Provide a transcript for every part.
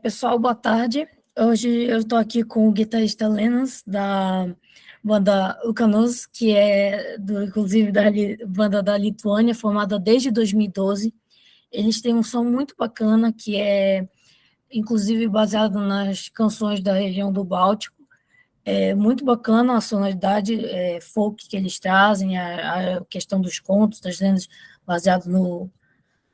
Pessoal, boa tarde. Hoje eu estou aqui com o guitarrista Linas, da banda Ūkanose, que inclusive, banda da Lituânia, formada desde 2012. Eles têm um som muito bacana, que é, inclusive, baseado nas canções da região do Báltico. É muito bacana a sonoridade folk que eles trazem, a questão dos contos, das lendas, baseado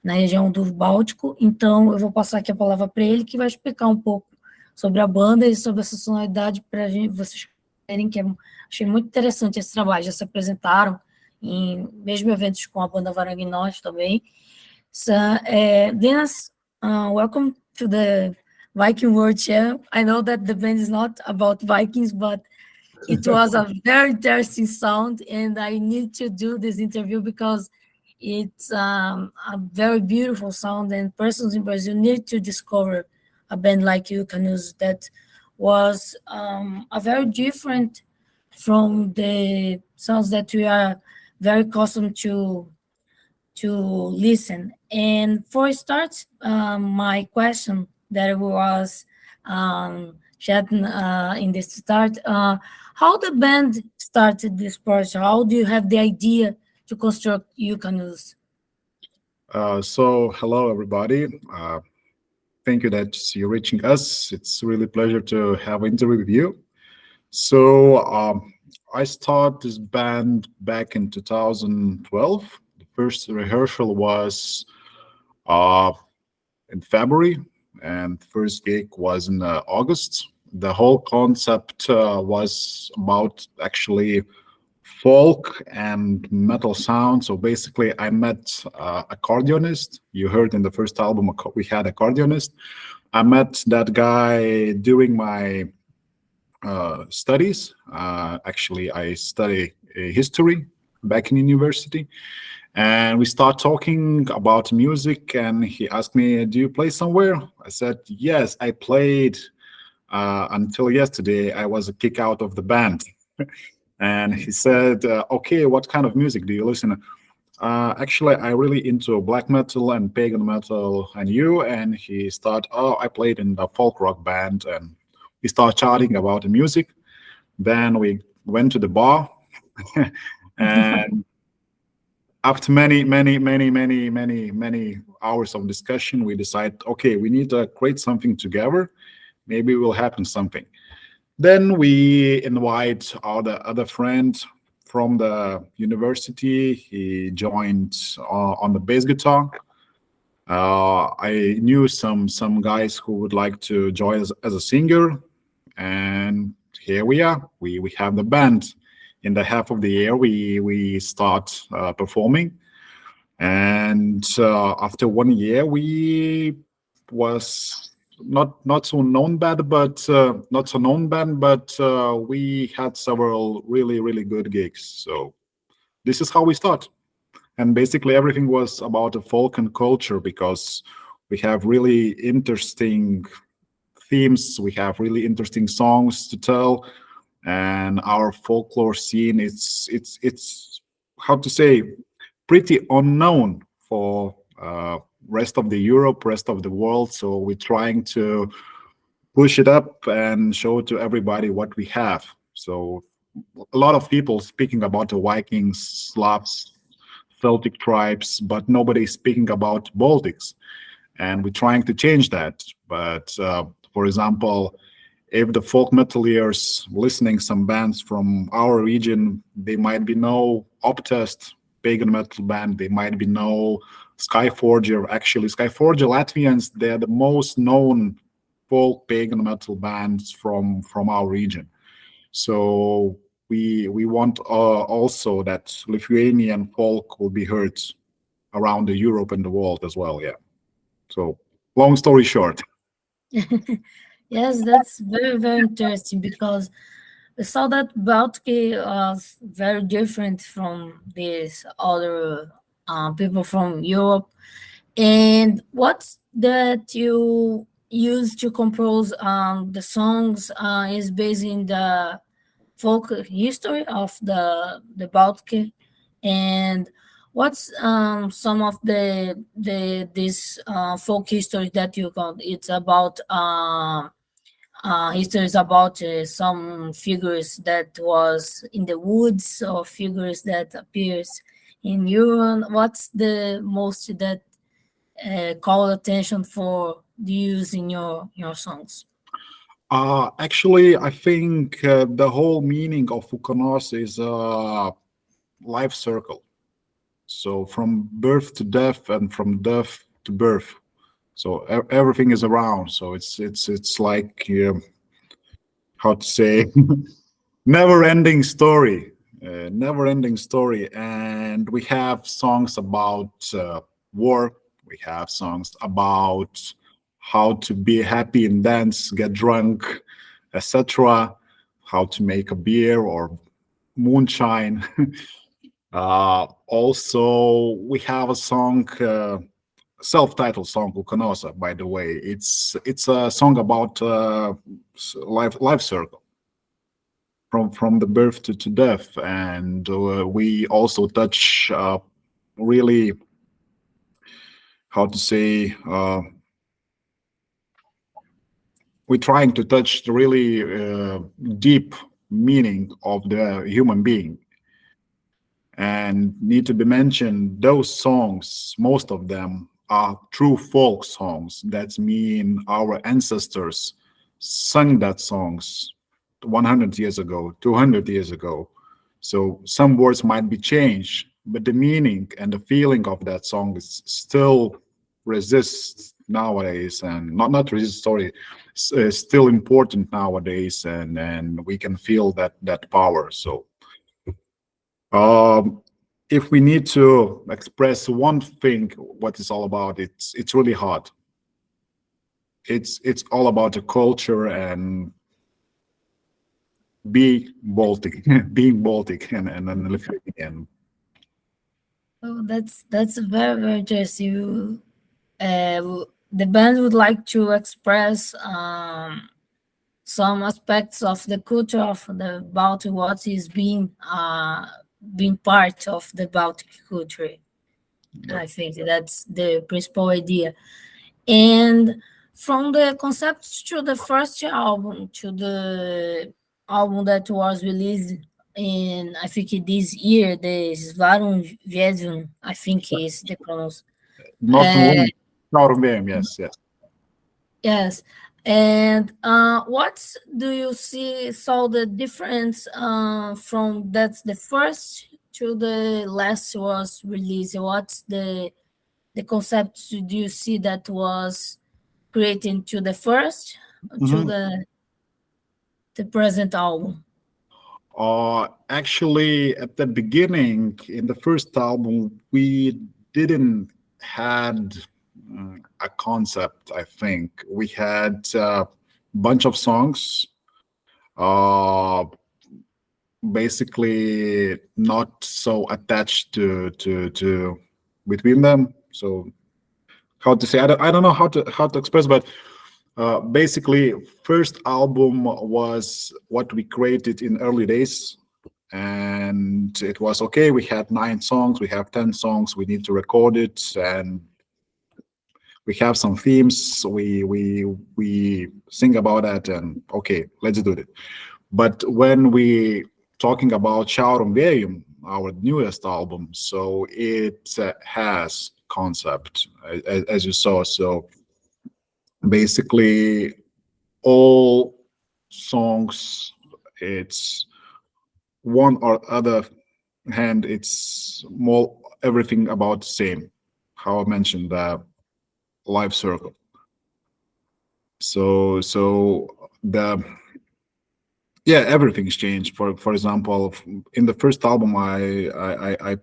na região do Báltico. Então, eu vou passar aqui a palavra para ele, que vai explicar um pouco sobre a banda e sobre essa sonoridade para vocês verem que achei muito interessante esse trabalho. Já se apresentaram em mesmo eventos com a banda Varanguinós também. So, Linas, welcome to the Viking World Share. I know that the band is not about Vikings, but it was a very interesting sound, and I need to do this interview because it's a very beautiful sound, and persons in Brazil need to discover a band like Ūkanose that was a very different from the sounds that we are very accustomed to listen. And for start, my question that was chatting in the start, how the band started this project? How do you have the idea to construct Ūkanose? Hello everybody. Thank you that you're reaching us. It's really a pleasure to have an interview with you. I started this band back in 2012. The first rehearsal was in February, and the first gig was in August. The whole concept was about actually folk and metal sound. So basically, I met accordionist. You heard in the first album we had accordionist. I met that guy during my studies. Actually, I study history back in university, and we start talking about music. And he asked me, "Do you play somewhere?" I said, "Yes, I played until yesterday. I was kicked out of the band." And he said, "Okay, what kind of music do you listen to?" Actually, I really into black metal and pagan metal and you. And he started, "Oh, I played in the folk rock band." And we started chatting about the music. Then we went to the bar. And after many hours of discussion, we decided, okay, we need to create something together. Maybe it will happen something. Then we invite our other friend from the university. He joined on the bass guitar. I knew some guys who would like to join as a singer, and here we are. We have the band. In the half of the year, we start performing, and after 1 year, we was not so known band, but we had several really good gigs. So this is how we start, and basically everything was about the folk and culture, because we have really interesting themes, we have really interesting songs to tell, and our folklore scene it's how to say, pretty unknown for rest of the Europe, rest of the world. So we're trying to push it up and show to everybody what we have. So a lot of people speaking about the Vikings, Slavs, Celtic tribes, but nobody's speaking about Baltics. And we're trying to change that. But for example, if the folk metaliers listening some bands from our region, they might be know Optest, pagan metal band. They might be know Skyforger. Actually, Skyforger Latvians, they're the most known folk pagan metal bands from our region. So we want also that Lithuanian folk will be heard around the Europe and the world as well. Yeah. So long story short. Yes, that's very interesting because we saw that Baltic was very different from these other people from Europe. And what's that you use to compose the songs is based in the folk history of the Baltic. And What's some of the this folk history that you got? It's about histories about some figures that was in the woods or figures that appears in Europe. What's the most that call attention for the use in your songs? Actually, I think the whole meaning of Ūkanose is a life circle. So from birth to death and from death to birth. So everything is around. So it's like how to say never-ending story, never-ending story. And we have songs about war. We have songs about how to be happy and dance, get drunk, etc. How to make a beer or moonshine. Also, we have a song, self-titled song, Ūkanose, by the way. It's a song about life circle from the birth to death, and we also touch really, how to say, we're trying to touch the really deep meaning of the human being. And need to be mentioned, those songs, most of them are true folk songs. That mean our ancestors sung that songs 100 years ago, 200 years ago. So some words might be changed, but the meaning and the feeling of that song is still resists nowadays, and not resist, sorry, still important nowadays, and we can feel that power. So if we need to express one thing, what it's all about, it's really hard. It's all about the culture and being Baltic, being Baltic, and Lithuanian. Oh, that's very interesting. The band would like to express some aspects of the culture of the Baltic, what is being part of the Baltic culture. Yep. I think that's the principal idea. And from the concept to the first album to the album that was released in, I think this year, the Svarum Vedum, I think is the pronounce. Not one. Yes, yes. Yes. And what do you see saw the difference from that's the first to the last was released? What's the concept do you see that was created to the first to Mhm. the present album? Actually, at the beginning, in the first album, we didn't had a concept. I think we had a bunch of songs, uh, basically not so attached to between them. So how to say? I don't know how to express, but basically, first album was what we created in early days, and it was okay. We had 9 songs, we have 10 songs, we need to record it, and we have some themes. We sing about that, and okay, let's do it. But when we talking about Šaurum Vējum, our newest album, so it has concept, as you saw. So basically all songs, it's one or other hand, it's more everything about the same, how I mentioned the life circle. So the yeah, everything's changed. For example, in the first album, I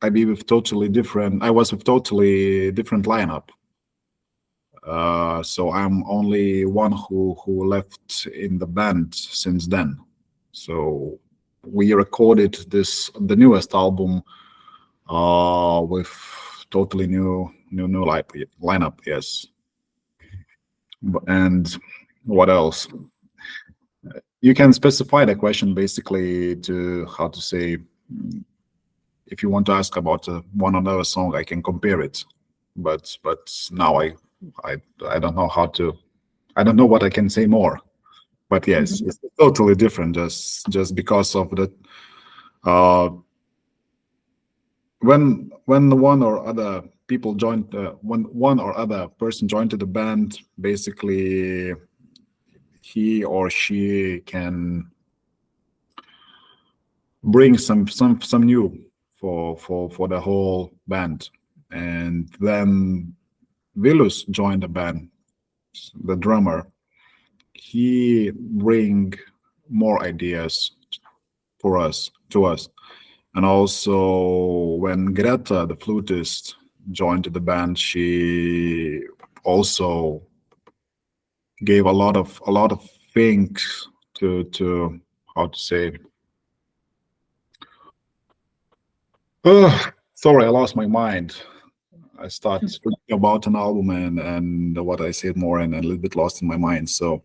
be with totally different, I was with totally different lineup. So I'm only one who left in the band since then. So we recorded the newest album with totally new lineup. Yes. And what else? You can specify the question basically to how to say if you want to ask about one another song, I can compare it. But now I don't know how to. I don't know what I can say more. But yes, Mhm. it's totally different. Just because of the uh, when one or other people joined, when one or other person joined to the band, basically he or she can bring some new for the whole band. And then Vilus joined the band, the drummer. He bring more ideas for us to us. And also when Greta, the flutist, joined the band, she also gave a lot of things to how to say. Sorry, I lost my mind. I start thinking about an album and what I said more, and a little bit lost in my mind. So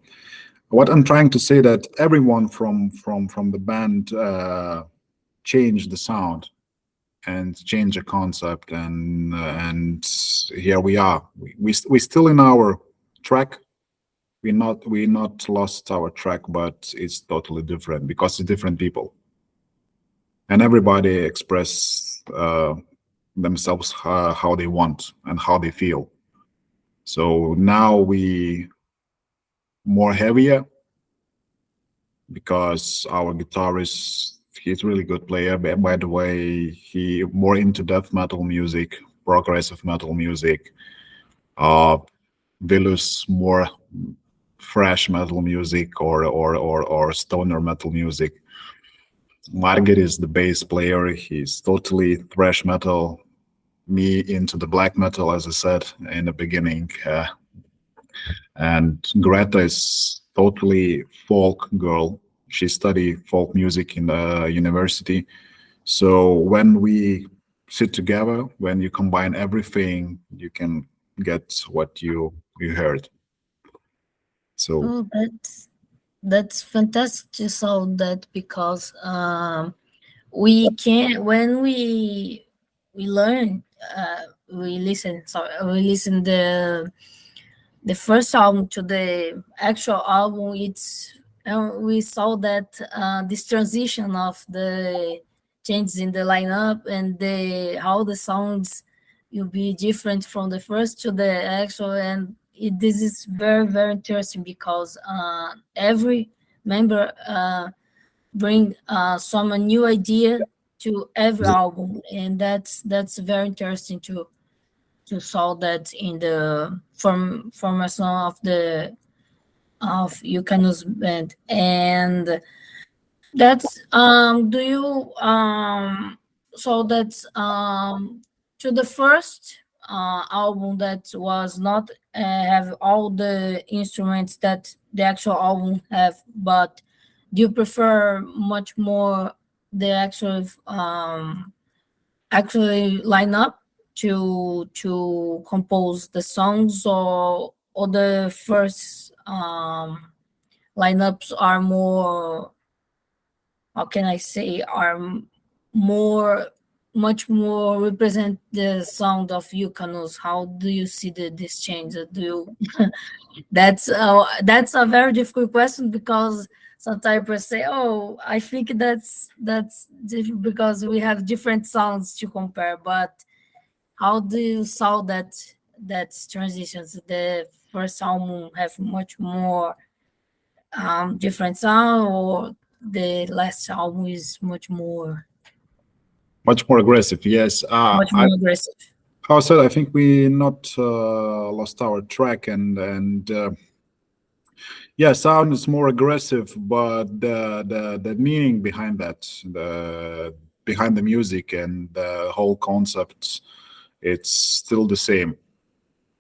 what I'm trying to say that everyone from the band changed the sound and changed the concept, and here we are. We still in our track. We not lost our track, but it's totally different because it's different people, and everybody express themselves how they want and how they feel. So now we more heavier because our guitarist, he's really good player. By the way, he more into death metal music, progressive metal music. Uh, Vilus more fresh metal music or stoner metal music. Margit is the bass player. He's totally thrash metal. Me into the black metal, as I said in the beginning. And Greta is totally folk girl. She studied folk music in the university. So when we sit together, when you combine everything, you can get what you heard. So Oh, that's fantastic to saw that, because we can, when we learn, we listen the first album to the actual album. It's we saw that this transition of the changes in the lineup, and the how the sounds will be different from the first to the actual. And this is very, very interesting, because every member bring some new idea to every album, and that's very interesting to saw that in the formation of the of Ūkanose band. And that's do you so that's to the first album that was not have all the instruments that the actual album have, but do you prefer much more the actual actually line up to compose the songs, or the first lineups are more, how can I say, are more, much more represent the sound of Ūkanose? How do you see this change? Do you that's a very difficult question, because sometimes people say, "Oh, I think that's because we have different sounds to compare." But how do you saw that transitions? The first album have much more different sound, or the last album is much more aggressive. Yes. much more aggressive? How I said, I think we not lost our track, and yeah, sound is more aggressive, but the meaning behind that, the behind the music and the whole concept, it's still the same.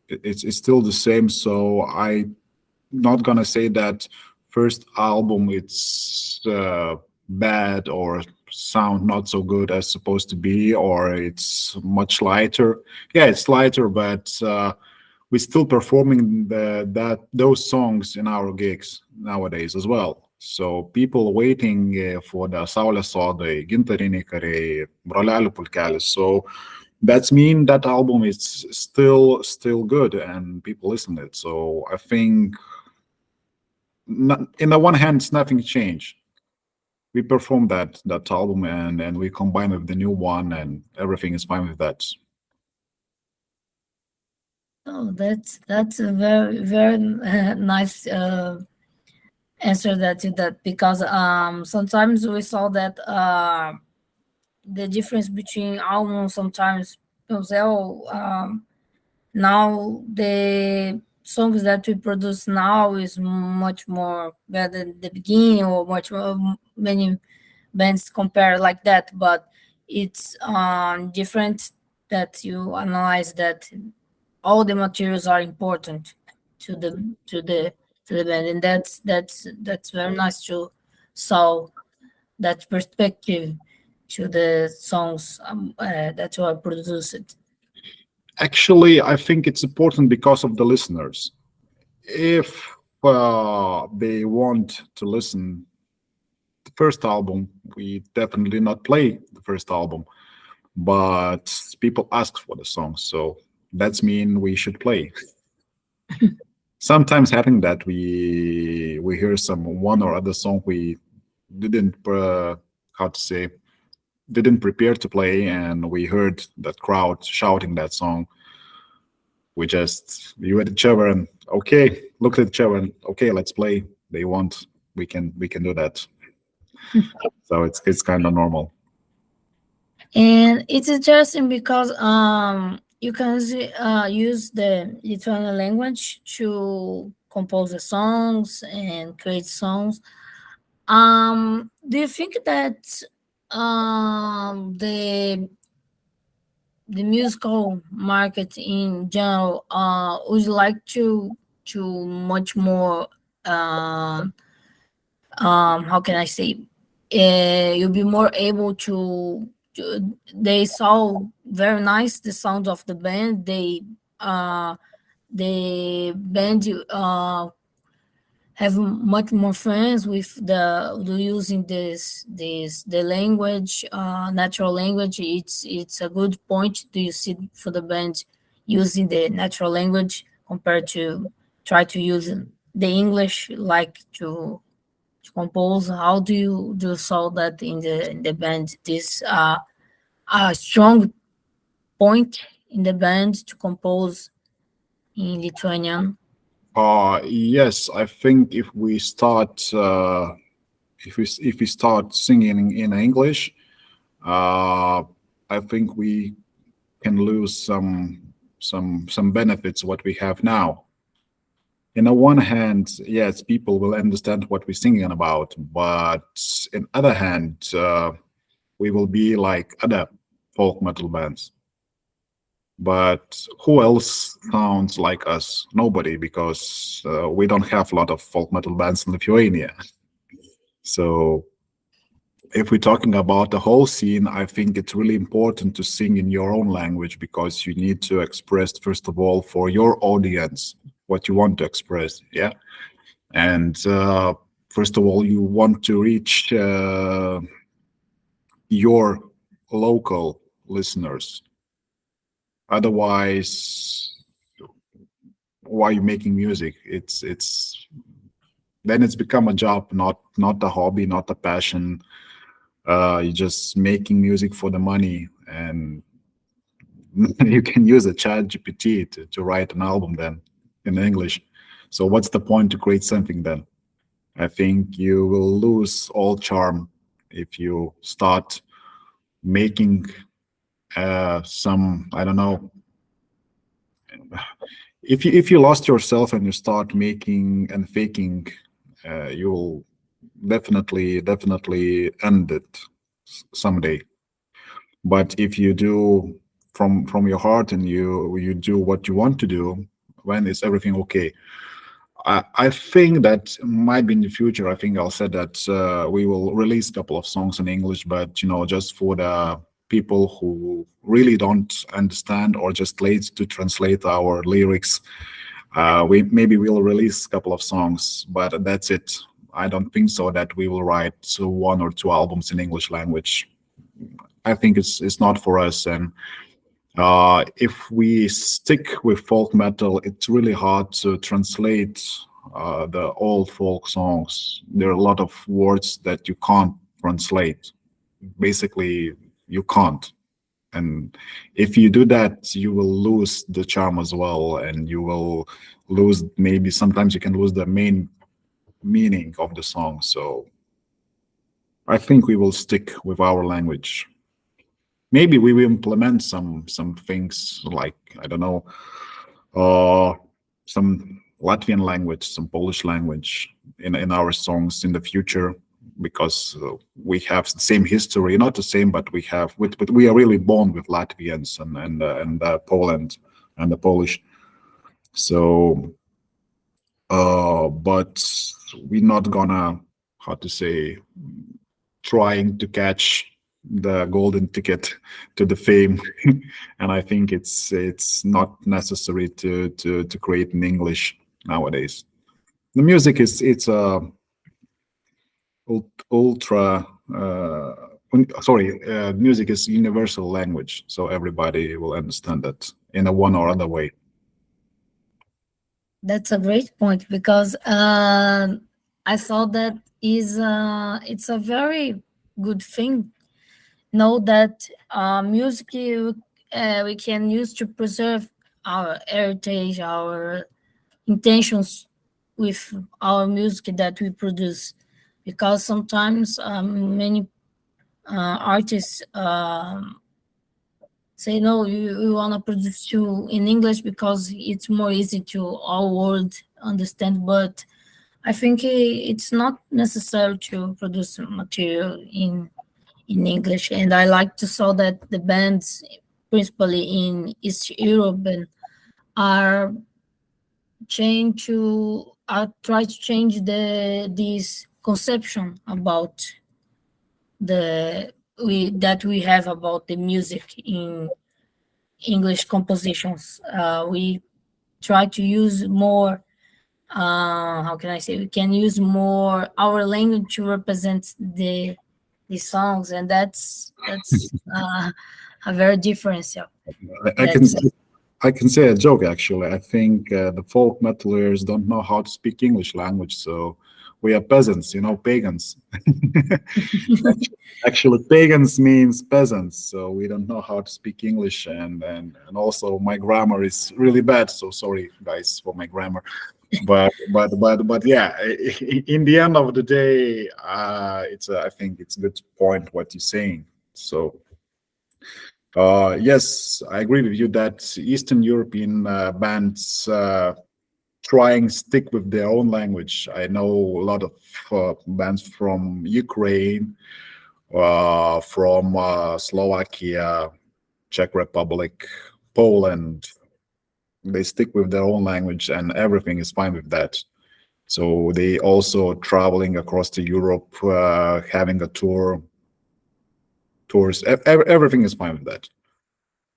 It's still the same. So I not gonna say that first album it's bad or sound not so good as supposed to be, or it's much lighter. Yeah, it's lighter, but we're still performing those songs in our gigs nowadays as well. So people waiting for the Saulės sodai, gintariniai kariai, brolelių pulkelis. So that's mean that album is still good and people listen to it. So I think in the one hand, it's nothing changed. We performed that album and we combine with the new one and everything is fine with that. Oh, that's a very nice answer that to that, because sometimes we saw that the difference between albums sometimes people say, oh, now the songs that we produce now is much more better than the beginning, or much more, many bands compare like that, but it's different that you analyze that all the materials are important to the to the to the band, and that's very nice to saw that perspective to the songs that were produced. Actually, I think it's important because of the listeners. If they want to listen the first album, we definitely not play the first album, but people ask for the song, so that's mean we should play. Sometimes having that we hear some one or other song we didn't how to say didn't prepare to play, and we heard that crowd shouting that song. We just you at each other and okay, looked at each other and okay, let's play. They want, we can do that. So it's kind of normal. And it's interesting because you can use the Lithuanian language to compose the songs and create songs. Do you think that the musical market in general would like to much more how can I say, you'll be more able to they saw very nice the sound of the band, the band have much more friends with the using this the language, natural language. It's a good point. Do you see for the band using the natural language compared to try to use the English like to compose? How do you saw that in the band? This a strong point in the band to compose in Lithuanian. Yes, I think if we start singing in English, I think we can lose some benefits what we have now. In the one hand, yes, people will understand what we're singing about, but in other hand, we will be like other folk metal bands. But who else sounds like us? Nobody, because we don't have a lot of folk metal bands in Lithuania. So if we're talking about the whole scene, I think it's really important to sing in your own language, because you need to express, first of all, for your audience what you want to express. Yeah. And first of all, you want to reach your local listeners. Otherwise, why are you making music? It's then it's become a job, not a hobby, not a passion. You're just making music for the money, and you can use a chat GPT to write an album then in English. So what's the point to create something then? I think you will lose all charm if you start making some, I don't know, if you lost yourself and you start making and faking, you'll definitely end it someday. But if you do from your heart and you do what you want to do, when is everything okay? I think that might be in the future. I think I'll say that we will release a couple of songs in English, but just for the people who really don't understand or just late to translate our lyrics, we'll release a couple of songs, but that's it. I don't think so that we will write one or two albums in English language. I think it's not for us. And if we stick with folk metal, it's really hard to translate the old folk songs. There are a lot of words that you can't translate. Basically, you can't. And if you do that, you will lose the charm as well, and you will lose, maybe sometimes you can lose the main meaning of the song. So I think we will stick with our language. Maybe we will implement some things like, I don't know, some Latvian language, some Polish language in our songs in the future, because we have the same history, not the same, but but we are really born with Latvians and Poland and the Polish. So, but we're not gonna, how to say, trying to catch the golden ticket to the fame. And I think it's not necessary to create in English nowadays. The music it's ultra music is universal language, so everybody will understand that in a one or other way. That's a great point, because I thought that is it's a very good thing. Know that music we can use to preserve our heritage, our intentions with our music that we produce, because sometimes many artists say no, you want to produce you in English because it's more easy to all world understand. But I think it's not necessary to produce material in English. And I like to saw that the bands, principally in East Europe, and are try to change this conception about we have about the music in English compositions. We try to use more. How can I say? We can use more our language to represent the songs, and that's a very difference. Yeah. I can That's I can say a joke actually. I think the folk metalers don't know how to speak English language, so we are peasants, pagans. Actually, pagans means peasants, so we don't know how to speak English, and also my grammar is really bad. So sorry, guys, for my grammar. But yeah, in the end of the day, I think it's a good point what you're saying. So yes, I agree with you that Eastern European bands trying stick with their own language. I know a lot of bands from Ukraine, from Slovakia, Czech Republic, Poland. They stick with their own language, and everything is fine with that. So they also traveling across to Europe, having a tours. Everything is fine with that.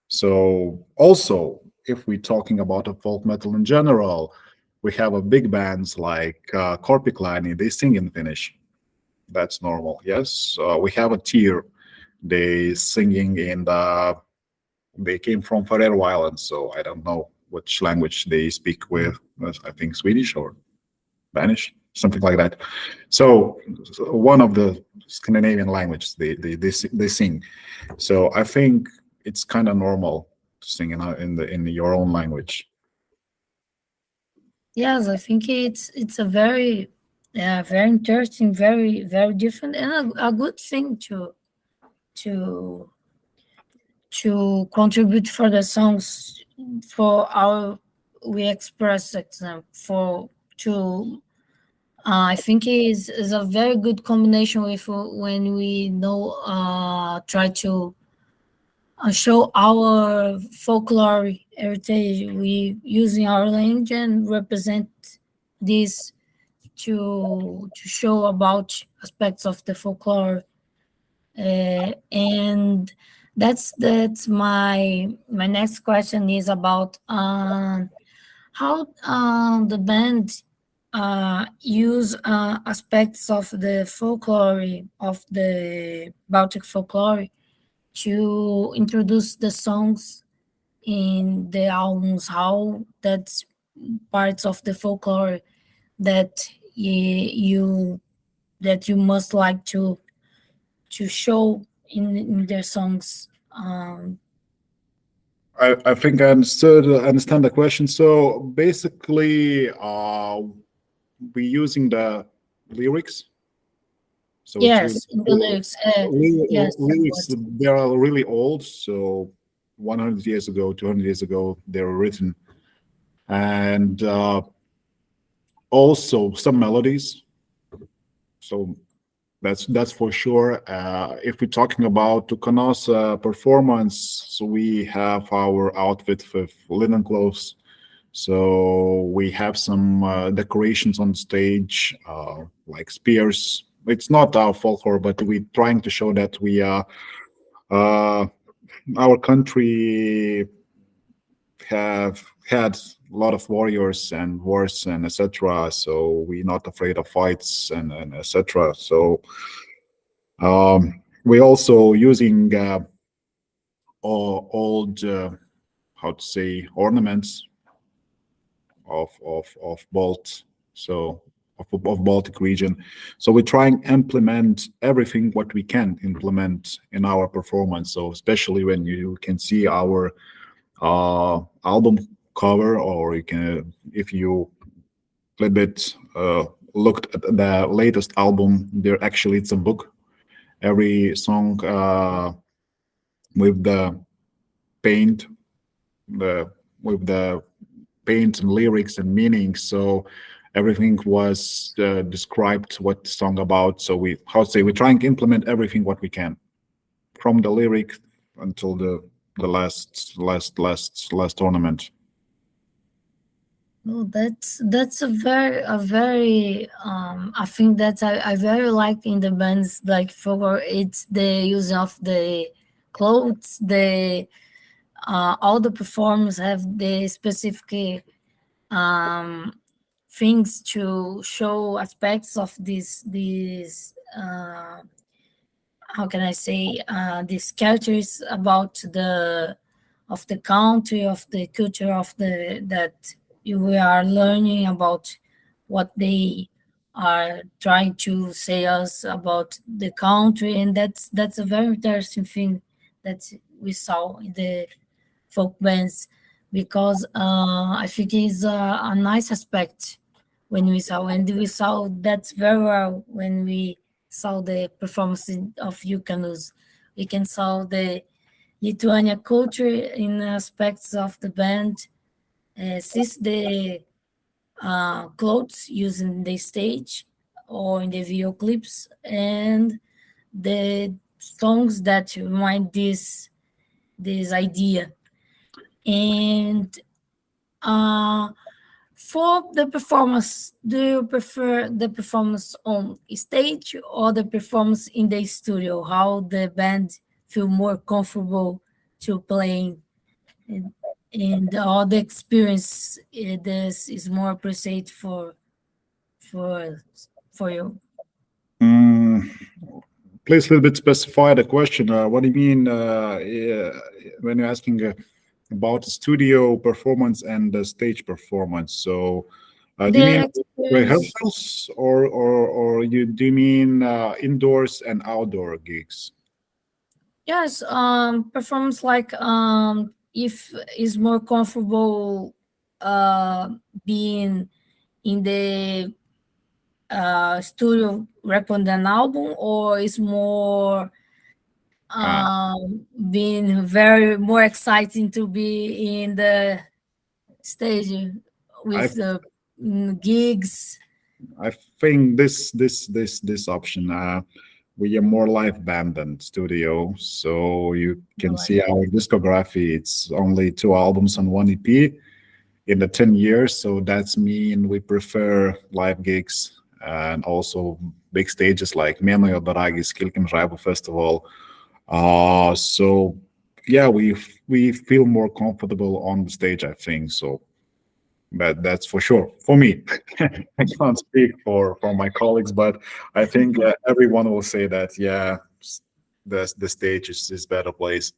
So also, if we're talking about a folk metal in general, we have a big bands like Korpiklaani. They sing in Finnish. That's normal. Yes, we have a tier. They singing in the. They came from Faroe Islands, so I don't know which language they speak with. I think Swedish or Spanish, something like that. So one of the Scandinavian languages they sing. So I think it's kind of normal to sing in your own language. yes. I think it's a very very interesting, very very different, and a good thing to contribute for the songs for our we express exam for to I think is a very good combination with when we know try to show our folklore heritage. We using our language and represent this to show about aspects of the folklore, and that's my next question is about how the band use aspects of the folklore, of the Baltic folklore, to introduce the songs in the albums, how that's parts of the folklore that you that you must like to show in their songs. I think I understand the question. So basically, we using the lyrics. So it's really Yes, in the lyrics. Yes, lyrics. but They are really old. So 100 years ago, 200 years ago, they were written, and also some melodies. So that's for sure. If we're talking about Ūkanose performance, so we have our outfit with linen clothes. So we have some decorations on stage, like spears. It's not our folklore, but we're trying to show that we are our country have had a lot of warriors and wars and etc. So we're not afraid of fights and etc. So we're also using old how to say ornaments of Balt, so of Baltic region. So we try and implement everything what we can implement in our performance. So especially when you can see our album cover, or you can, if you a little bit looked at the latest album, there actually it's a book. Every song with the paint, the with the paint and lyrics and meaning. So everything was described what the song about. So we, how to say, we try and implement everything what we can, from the lyric until the last tournament. oh, that's a very I think that I very like in the bands, like for it's the use of the clothes, the all the performers have the specific um things to show aspects of this how can I say, these characters about the of the country, of the culture of the that we are learning about, what they are trying to say us about the country. And that's a very interesting thing that we saw in the folk bands, because I think it's a nice aspect when we saw, and we saw that very well when we saw the performance of Ūkanose. We can saw the Lithuania culture in aspects of the band, since the clothes used in the stage or in the video clips, and the songs that remind this idea. And uh, for the performance, do you prefer the performance on stage or the performance in the studio? How the band feel more comfortable to playing, and, and all the experience, this is more appreciated for for you. Mm, please a little bit specify the question. What do you mean yeah, when you're asking about the studio performance and the stage performance? So do you The mean experience, rehearsals, or you do you mean indoors and outdoor gigs? yes, performance like if is more comfortable uh being in the studio recording an album, or is more Uh, being very more exciting to be in the stage I with the gigs. I think this option. We are more live band than studio, so you can Like, see our discography. It's only two albums and one EP in the 10 years. So that's mean we prefer live gigs and also big stages like Mėnuo Daragis, Kilkim Žaibo Festival. So yeah, we feel more comfortable on the stage, I think. So That's for sure. For me, I can't speak for my colleagues, but I think everyone will say that yeah, the stage is better place.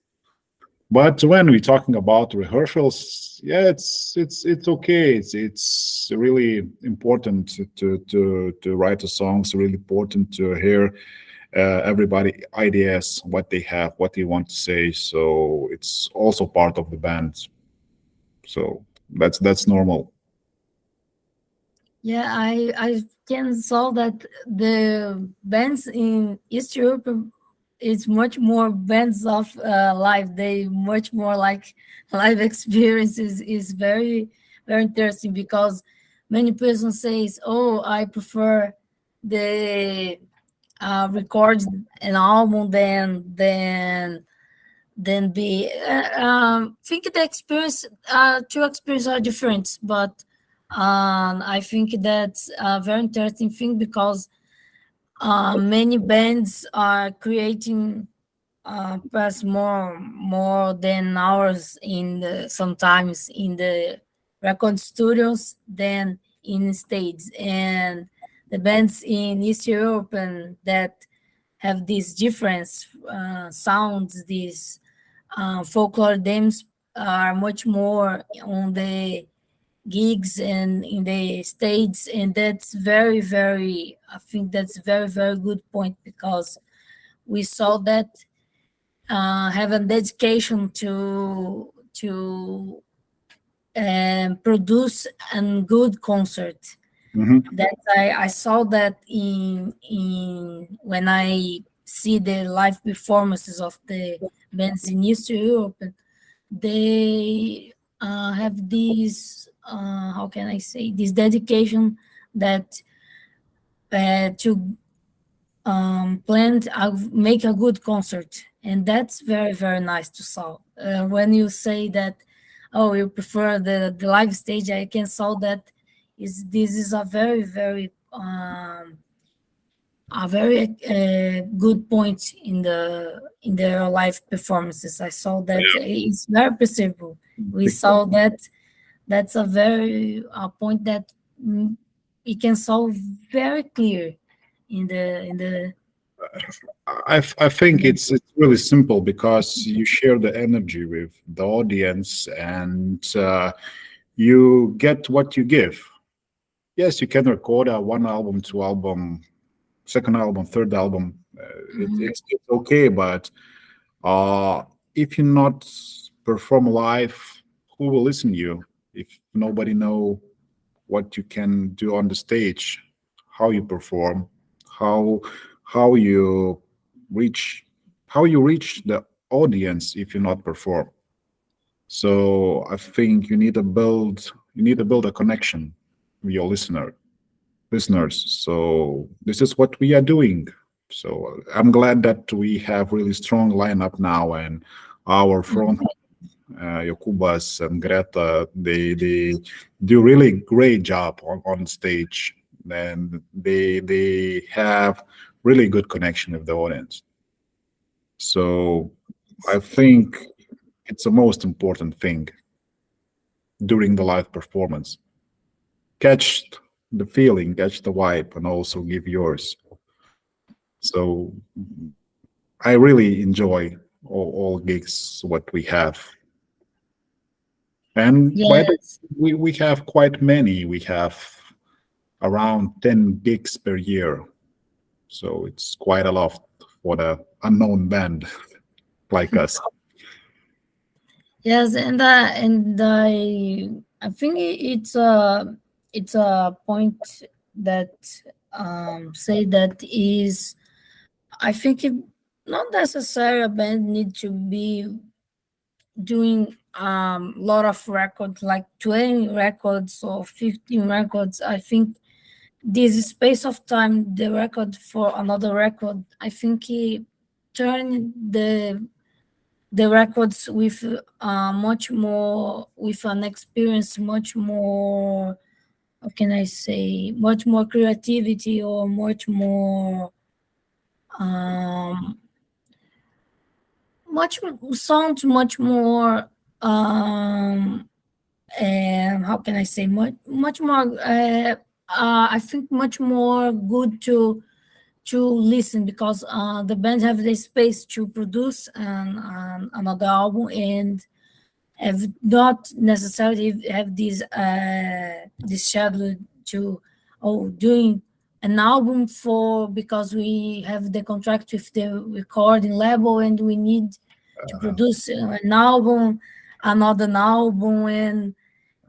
But when we're talking about rehearsals, yeah, it's okay. It's really important to write a song. It's really important to hear everybody ideas, what they have, what they want to say. So it's also part of the band. So that's normal. Yeah, I can saw that the bands in East Europe is much more bands of live. They much more like live experiences is very interesting because many person says, "Oh, I prefer the record an album than be." Think the experience, two experiences are different, but I think that's a very interesting thing because many bands are creating perhaps more than hours in the sometimes in the record studios than in states, and the bands in East Europe and that have these different sounds, these folklore dance are much more on the gigs and in the states, and that's very, I think that's very good point because we saw that have a dedication to produce a good concert. Hmm. That I saw that in when I see the live performances of the bands in Eastern Europe. They have this how can I say, this dedication that to plan make a good concert, and that's very nice to saw. When you say that, oh, you prefer the live stage, I can saw that is this is a very good point in the live performances. I saw that it's very perceivable. We saw that that's a very point that it can solve very clear in the I think it's really simple because you share the energy with the audience and you get what you give. Yes, you can record a one album, two album, second album, third album. It's okay, but uh, if you not perform live, who will listen to you? If nobody know what you can do on the stage, how you perform, how how you reach how you reach the audience if you not perform. So I think you need to build a connection with your listeners. So this is what we are doing. So I'm glad that we have really strong lineup now, and our front Jokubas and Greta, they do really great job on stage, and they have really good connection with the audience. So I think it's the most important thing during the live performance. Catch the feeling, catch the vibe, and also give yours. So I really enjoy all gigs what we have. And by the yes. we have quite many. We have around 10 gigs per year. So it's quite a lot for the unknown band like us. Yes, and I think it's a point that say that is, I think it not necessarily a band need to be doing lot of records like 20 records or 15 records. I think this space of time, the record for another record, I think he turn the records with much more, with an experience much more, how can I say, much more creativity or much more um much sounds much more and how can I say, much more. I think much more good to listen, because the band have the space to produce another album, and have not necessarily have this schedule to doing an album for, because we have the contract with the recording label and we need to produce an album, another album. And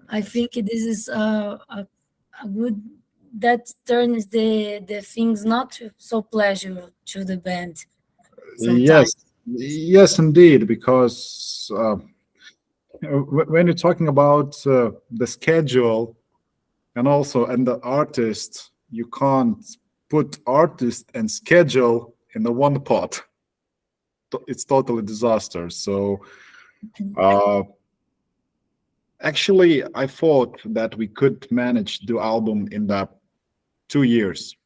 I think this is a good, that turns the things not so pleasure to the band sometimes. Yes, yes, indeed, because when you're talking about the schedule and the artist, you can't put artist and schedule in the one pot. It's totally disaster. So uh, actually, I thought that we could manage the album in the 2 years.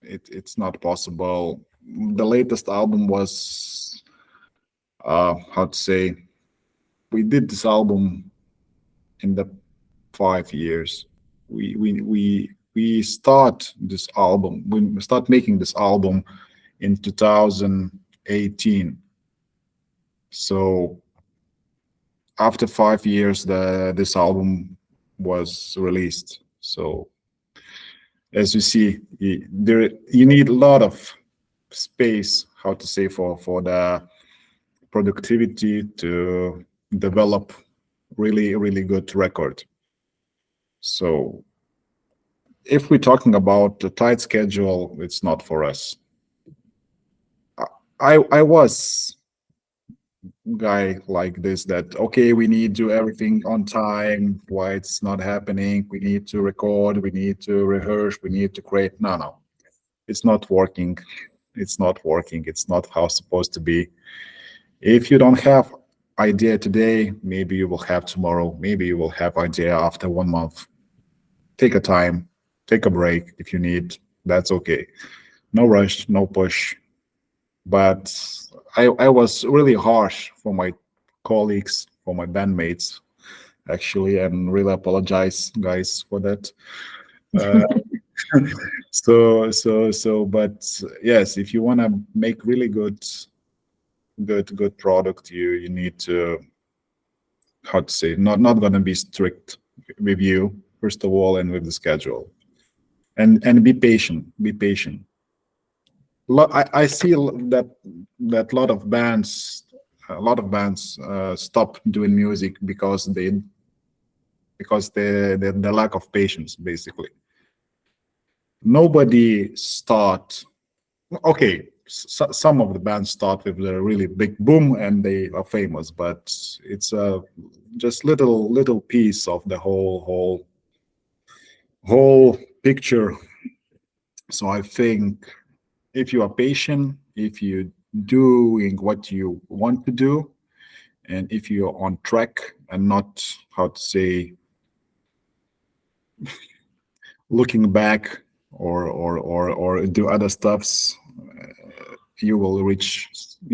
It's not possible. The latest album was how to say, we did this album in the 5 years. We start this album. We start making this album in 2018. So after 5 years, this album was released. So as you see, you need a lot of space, how to say, for the productivity to develop really good record. So if we're talking about the tight schedule, it's not for us. I was guy like this, that okay, we need to do everything on time. Why it's not happening? We need to record, we need to rehearse, we need to create. No, it's not working. It's not working. It's not how it's supposed to be. If you don't have idea today, maybe you will have tomorrow. Maybe you will have idea after 1 month. Take a time, take a break if you need. That's okay. No rush, no push. But I was really harsh for my colleagues, for my bandmates, actually, and really apologize, guys, for that. Uh, but yes, if you want to make really good product, you need to, how to say, not gonna be strict with you first of all, and with the schedule, and be patient. Be patient. I see that a lot of bands stop doing music because the lack of patience, basically. Nobody start. Okay, some of the bands start with a really big boom and they are famous, but it's a just little piece of the whole picture. So I think if you are patient, if you doing what you want to do, and if you're on track and not, how to say, looking back or do other stuffs, you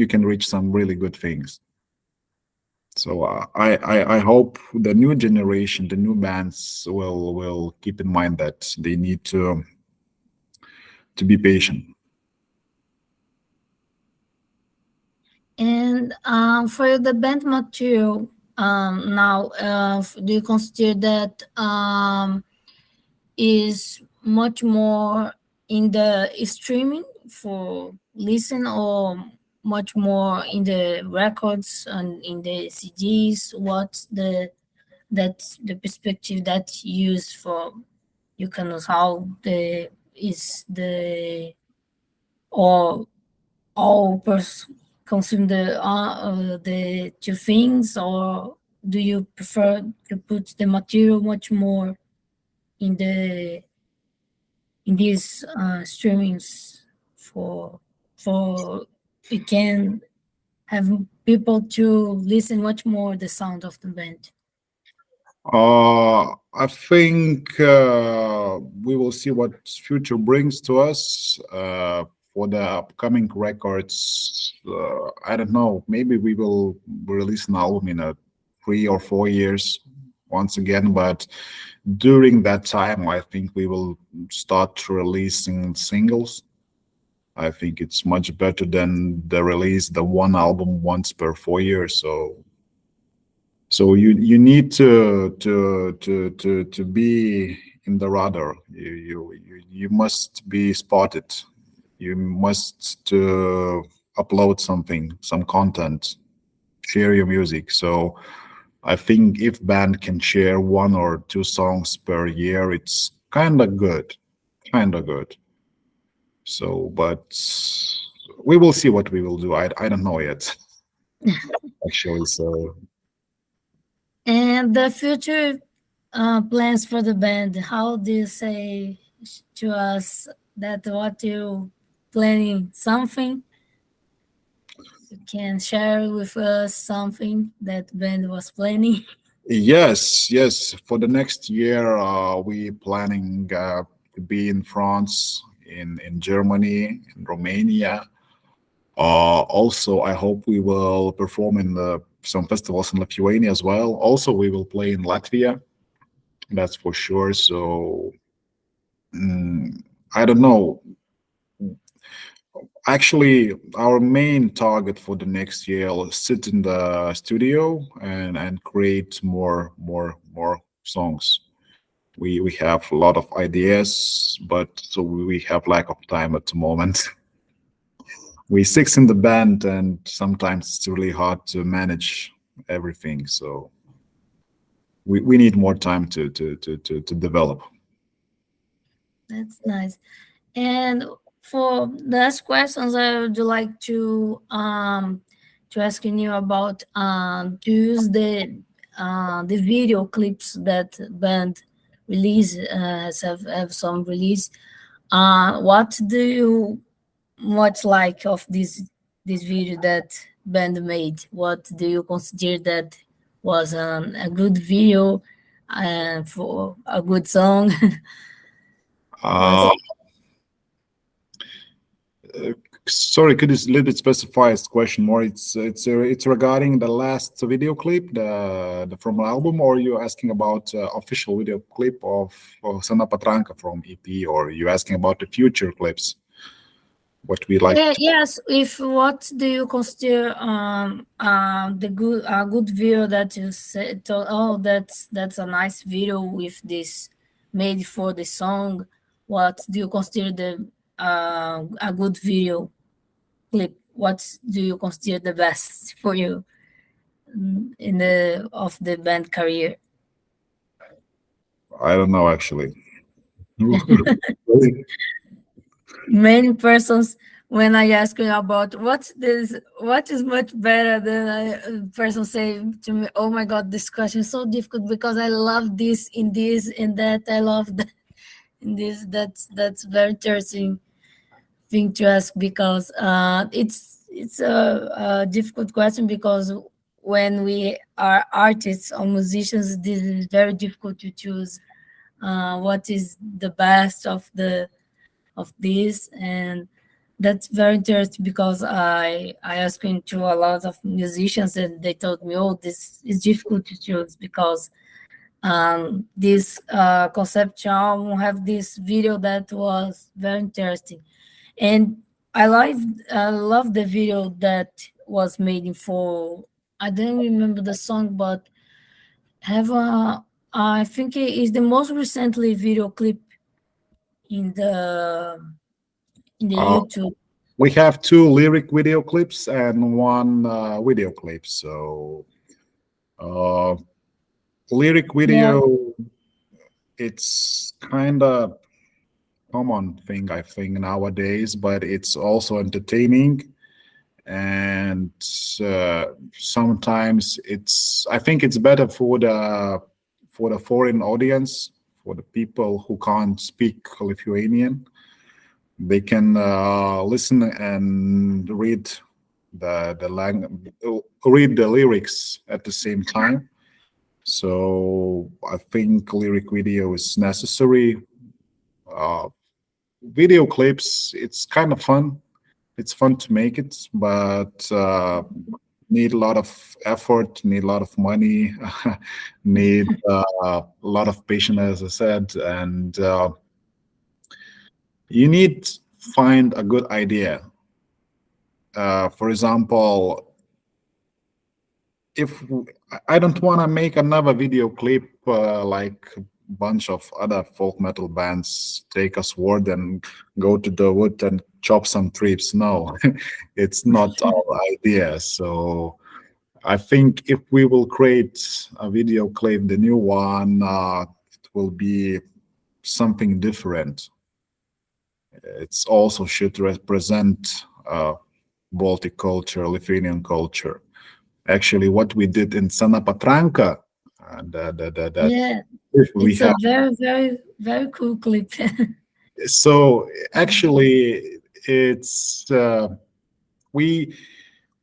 can reach some really good things. So I hope the new generation, the new bands will keep in mind that they need to be patient. And for the band material, now, do you consider that is much more in the streaming for listen, or much more in the records and in the CDs? What's the perspective that you use for Ūkanose? How the is the or all consume the two things, or do you prefer to put the material much more in these streamings for we can have people to listen much more the sound of the band? I think we will see what future brings to us for the upcoming records. I don't know. Maybe we will release an album in 3 or 4 years, once again, but during that time, I think we will start releasing singles. I think it's much better than the release the one album once per 4 years. So you need to be in the radar. You must be spotted. You must upload something, some content, share your music. So I think if band can share 1 or 2 songs per year, it's kind of good, kind of good. So, but we will see what we will do. I don't know yet, actually. So And the future plans for the band, how do you say to us that what you planning something? You can share with us something that band was planning. yes, yes. For the next year, we planning to be in France, in Germany, in Romania. Also, I hope we will perform in some festivals in Lithuania as well. Also, we will play in Latvia. That's for sure. So I don't know. Actually, our main target for the next year is sit in the studio and create more songs. We have a lot of ideas, but so we have lack of time at the moment. We six in the band, and sometimes it's really hard to manage everything. So we need more time to develop. That's nice. And for the last questions, I would like to asking you about to use the video clips that band release have some release. What do you much like of this video that band made? What do you consider that was a good video and for a good song? What's Uh, Sorry, could you a little bit specify this question more? It's regarding the last video clip, the from album, or you asking about official video clip of Sena Patranka from EP, or you asking about the future clips? What we like? Yes, if what do you consider the good video that you said, oh, that's a nice video with this made for the song. What do you consider the a good video clip? What do you consider the best for you in the of the band career? I don't know actually. Many persons, when I ask you about what's this, what is much better than a person say to me, oh my god, this question is so difficult because I love this and that, I love that in this. That's very interesting thing to ask because it's a difficult question because when we are artists or musicians, this is very difficult to choose what is the best of this. And that's very interesting because I asked into a lot of musicians and they told me, oh, this is difficult to choose because this conceptual album have this video that was very interesting. And I love the video that was made in for, I don't remember the song, but have a, I think it is the most recently video clip in the Uh, YouTube. we have 2 lyric video clips and one video clip. So uh, lyric Yeah, video, it's kind of common thing I think nowadays, but it's also entertaining and sometimes it's I think it's better for the foreign audience, for the people who can't speak Lithuanian. They can listen and read the lyrics at the same time. So I think lyric video is necessary. Uh, Video clips, it's kind of fun. It's fun to make it, but need a lot of effort, need a lot of money, need a lot of patience, as I said, and you need to find a good idea. For example, if I don't want to make another video clip like a bunch of other folk metal bands take a sword and go to the wood and chop some trees. No, it's not our idea. So I think if we will create a video clip, the new one, it will be something different. It's also should represent Baltic culture, Lithuanian culture. Actually, what we did in Sena Patranka, Yeah, we it's a have. very, very, very cool clip. So actually, it's we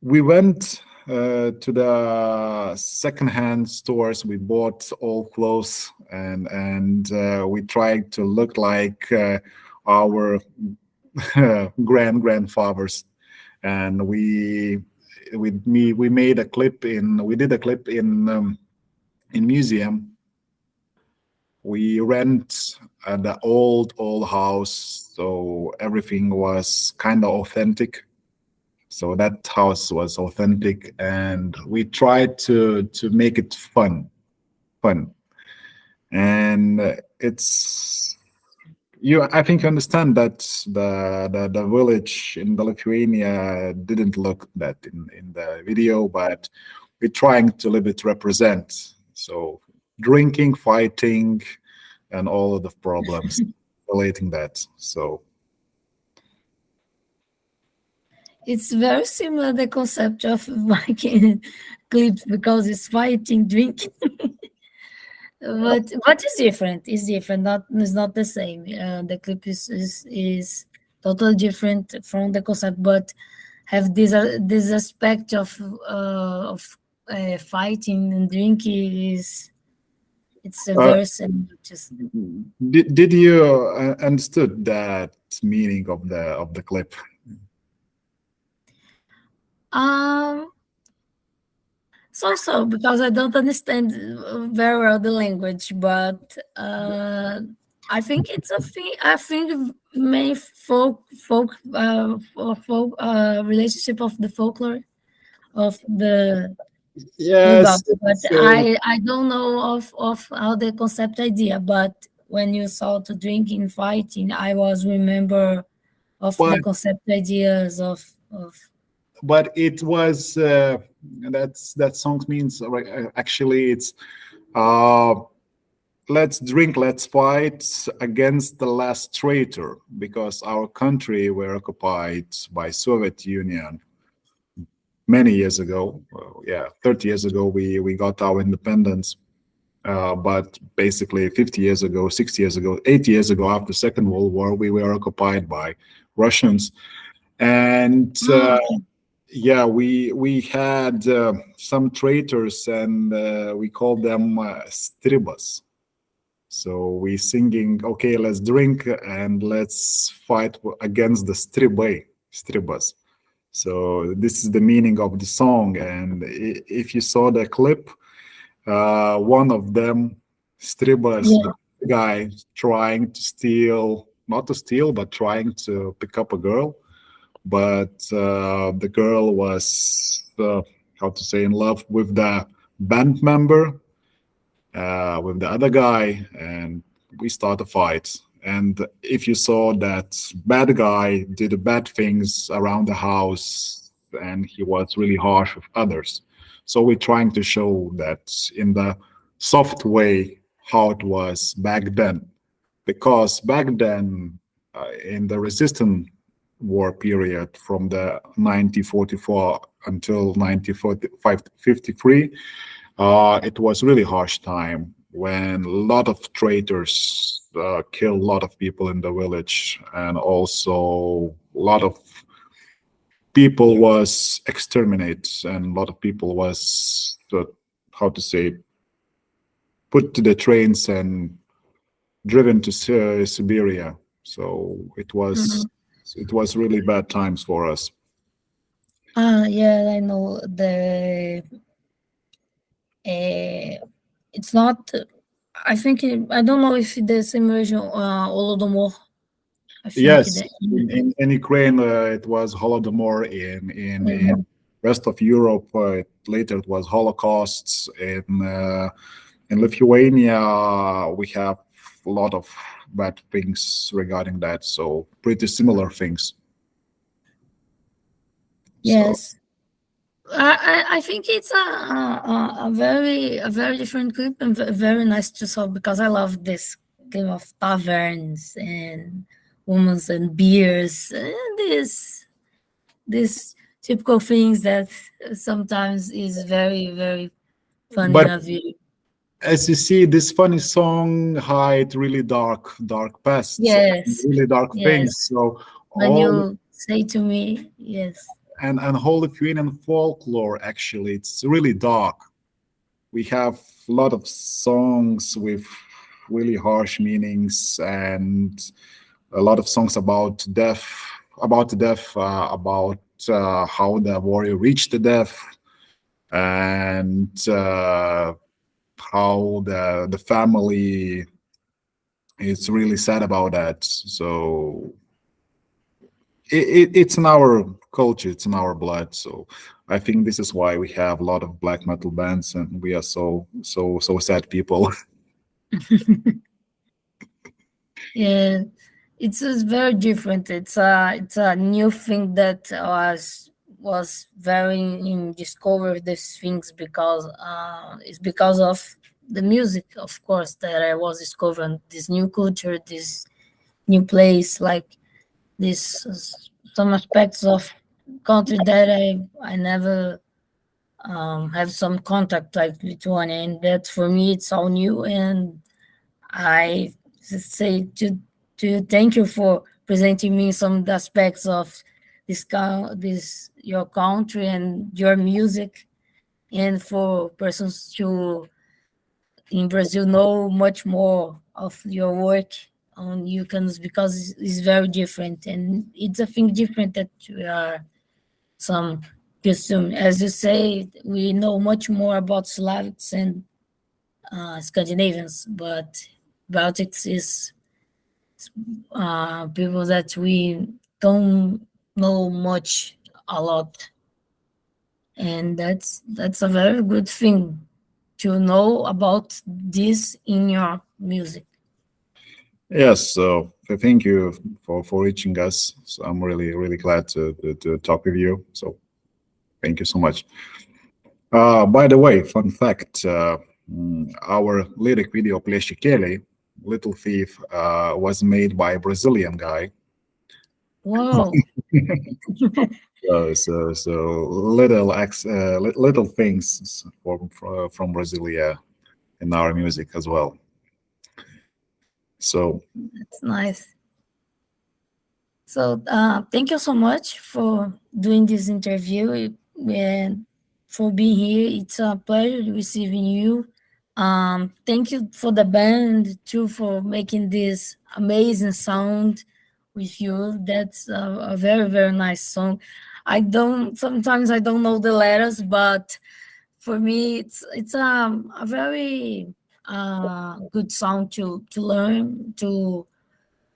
went to the secondhand stores. We bought old clothes and we tried to look like our grandfathers, and we made a clip in we did a clip in museum. We rent the old house, so everything was kind of authentic. So that house was authentic, and we tried to make it fun. And it's you. I think you understand that the village in the Lithuania didn't look that in the video, but we're trying to a little bit represent. So drinking, fighting, and all of the problems relating that. So It's very similar the concept of making clips because it's fighting, drinking. But what is different? Is different. Not it's not the same. The clip is totally different from the concept, but have this aspect of fighting and drinking is it's a uh, very similar. Just did you understood that meaning of the clip? um so because I don't understand very well the language, but I think it's a thing. I think main folk relationship of the folklore of the lugar. Yes, But it's, I don't know of how the concept idea. But when you saw to drinking fighting, I was remember of but the concept ideas of it was that song means actually it's uh let's drink, let's fight against the last traitor, because our country were occupied by Soviet Union many years ago. Well, yeah, 30 years ago we got our independence. But basically 50 years ago, 60 years ago, 80 years ago, after Second World War, we were occupied by Russians. And okay. yeah, we had some traitors, and we called them stribas. So we singing, okay, let's drink and let's fight against the stribas. So this is the meaning of the song. And if you saw the clip, one of them, stribas, Yeah. the guy trying to steal, not to steal, but trying to pick up a girl. But the girl was, how to say, in love with the band member, with the other guy, and we start a fight. And if you saw that bad guy did bad things around the house, and he was really harsh with others. So we're trying to show that in the soft way how it was back then, because back then, in the resistance war period from the 1944 until 1953, it was really harsh time when a lot of traitors killed a lot of people in the village, and also a lot of people was exterminated, and a lot of people was how to say, put to the trains and driven to Siberia. So it was Mhm. really bad times for us. Yeah, I know the. It's not. I think I don't know if the same version. Holodomor. I think Yes, that. in Ukraine it was Holodomor. In Mhm. rest of Europe later it was Holocausts. In Lithuania we have a lot of bad things regarding that. So pretty similar things. So Yes, I think it's a very different group and very nice to solve because I love this game of taverns and women and beers and this typical things that sometimes is very fun in but a video. as you see, this funny song hide really dark pasts and Yes, really dark things. yes. So When all you say to me, yes, and whole Lithuanian folklore actually it's really dark. We have a lot of songs with really harsh meanings and a lot of songs about death, about how the warrior reached the death, and how the family is really sad about that. So it's in our culture, it's in our blood. So I think this is why we have a lot of black metal bands, and we are so sad people. yeah. It's very different. It's a new thing that was very in discover these things because it's because of the music, of course, that I was discovering this new culture, this new place, like this some aspects of country that I never have some contact like Lithuania, and that for me it's all new and I say to thank you for presenting me some aspects of this your country and your music, and for persons to in Brazil know much more of your work on Ūkanose because it's very different and it's a thing different that we are some custom. As you say, we know much more about Slavics and Scandinavians, but Baltics is people that we don't know much a lot, and that's a very good thing to know about this in your music. Yes, so thank you for reaching us. So I'm really glad to talk with you. So thank you so much. By the way, fun fact: our lyric video "Plešikėliai," Little Thief, was made by a Brazilian guy. Wow. So little things from Brasilia in our music as well. So It's nice. So thank you so much for doing this interview and for being here. It's a pleasure receiving you. Thank you for the band too for making this amazing sound with you. That's a very nice song. I don't know the letters, but for me it's a very good song to learn to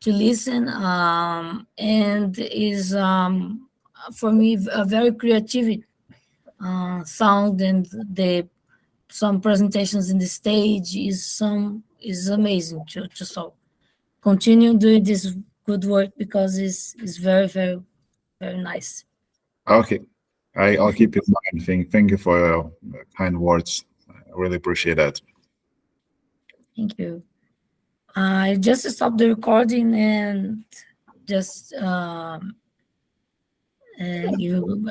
listen and is for me a very creative sound and the some presentations in the stage is amazing to so continue doing this good work because it's very nice. okay, I'll keep in mind. Thank you for your kind words. I really appreciate that. Thank you. I just stopped the recording and just you